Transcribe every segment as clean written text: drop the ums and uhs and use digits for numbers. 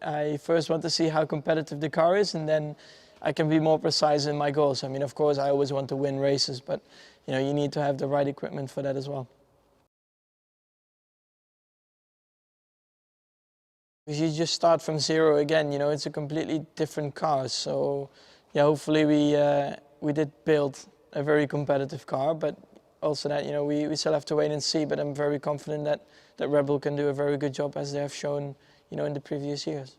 I first want to see how competitive the car is, and then I can be more precise in my goals. I mean, of course, I always want to win races, but you need to have the right equipment for that as well. Because you just start from zero again, it's a completely different car. So, yeah, hopefully we did build a very competitive car, but also that we still have to wait and see. But I'm very confident that Red Bull can do a very good job, as they have shown, in the previous years.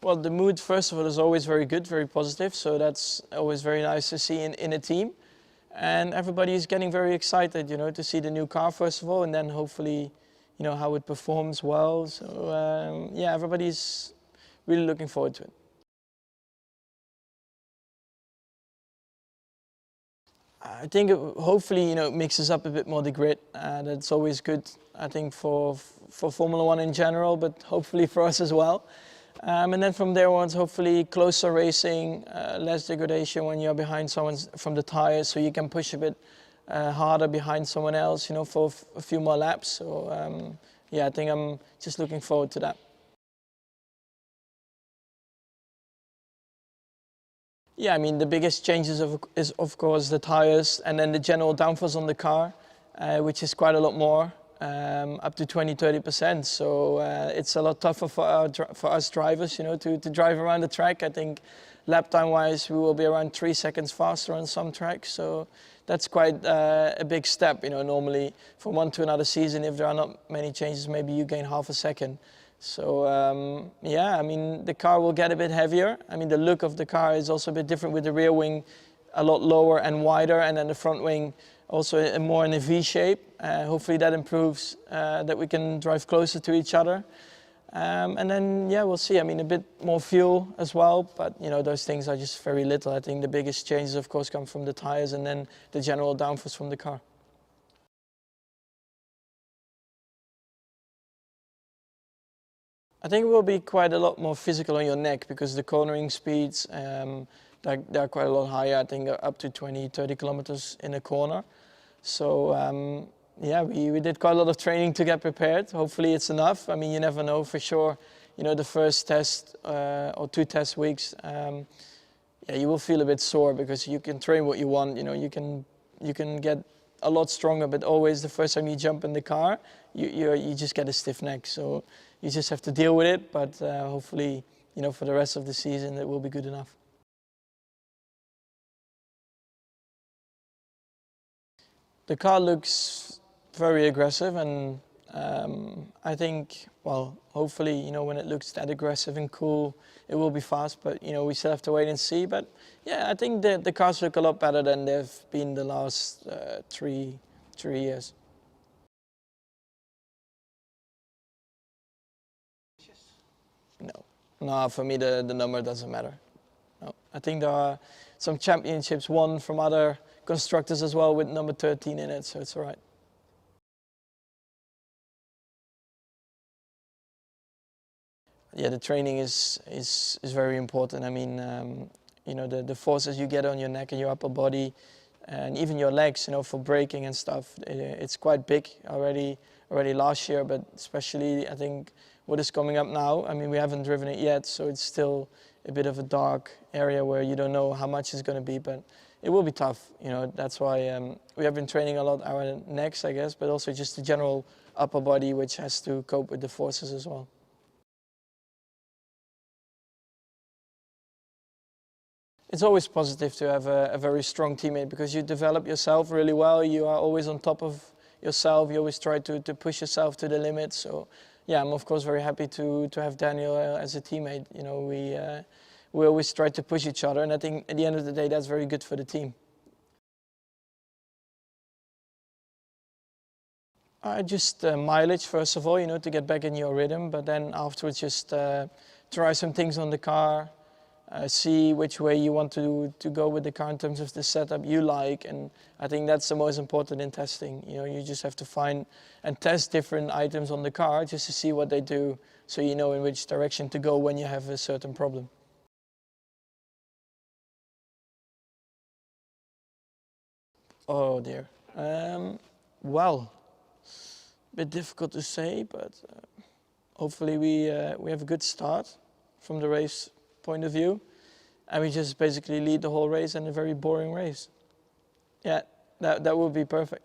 Well, the mood, first of all, is always very good, very positive. So that's always very nice to see in a team. And everybody is getting very excited, to see the new car, first of all, and then hopefully, how it performs well. So, yeah, everybody's really looking forward to it. I think hopefully, it mixes up a bit more the grid. That's always good, I think, for Formula One in general, but hopefully for us as well. And then from there on, hopefully closer racing, less degradation when you're behind someone from the tires, so you can push a bit harder behind someone else, for a few more laps. So yeah, I think I'm just looking forward to that. Yeah, I mean, the biggest changes is of course the tires and then the general downforce on the car, which is quite a lot more. Up to 20–30%. So it's a lot tougher for us drivers, to drive around the track. I think lap time wise, we will be around 3 seconds faster on some tracks. So that's quite a big step. Normally from one to another season, if there are not many changes, maybe you gain half a second. So yeah, I mean, the car will get a bit heavier. I mean, the look of the car is also a bit different, with the rear wing a lot lower and wider, and then the front wing also more in a V shape. Hopefully that improves, that we can drive closer to each other. And then, yeah, we'll see. I mean, a bit more fuel as well, but those things are just very little. I think the biggest changes, of course, come from the tires and then the general downforce from the car. I think it will be quite a lot more physical on your neck, because the cornering speeds, they're quite a lot higher. I think up to 20–30 kilometers in a corner. So yeah, we did quite a lot of training to get prepared. Hopefully it's enough. I mean, you never know for sure. The first test or 2 test weeks, yeah, you will feel a bit sore, because you can train what you want. You can get a lot stronger, but always the first time you jump in the car, you just get a stiff neck. So you just have to deal with it. But hopefully, for the rest of the season, it will be good enough. The car looks very aggressive, and I think, well, hopefully, when it looks that aggressive and cool, it will be fast. But we still have to wait and see. But yeah, I think the cars look a lot better than they've been the last three years. No, for me the number doesn't matter. No, I think there are some championships won from other constructors as well with number 13 in it, so it's all right. Yeah, the training is very important. I mean, the forces you get on your neck and your upper body, and even your legs, for braking and stuff, it's quite big already last year, but especially I think what is coming up now. I mean, we haven't driven it yet, so it's still a bit of a dark area where you don't know how much it's going to be, but it will be tough. That's why we have been training a lot our necks, I guess, but also just the general upper body, which has to cope with the forces as well. It's always positive to have a very strong teammate, because you develop yourself really well. You are always on top of yourself. You always try to push yourself to the limit. So yeah, I'm of course very happy to have Daniel as a teammate. We always try to push each other, and I think at the end of the day that's very good for the team. Just mileage, first of all, to get back in your rhythm, but then afterwards just try some things on the car. See which way you want to go with the car in terms of the setup you like, and I think that's the most important in testing. You just have to find and test different items on the car just to see what they do, so you know in which direction to go when you have a certain problem. Oh dear. Well, bit difficult to say, but hopefully we have a good start from the race point of view, and we just basically lead the whole race in a very boring race. Yeah, that would be perfect.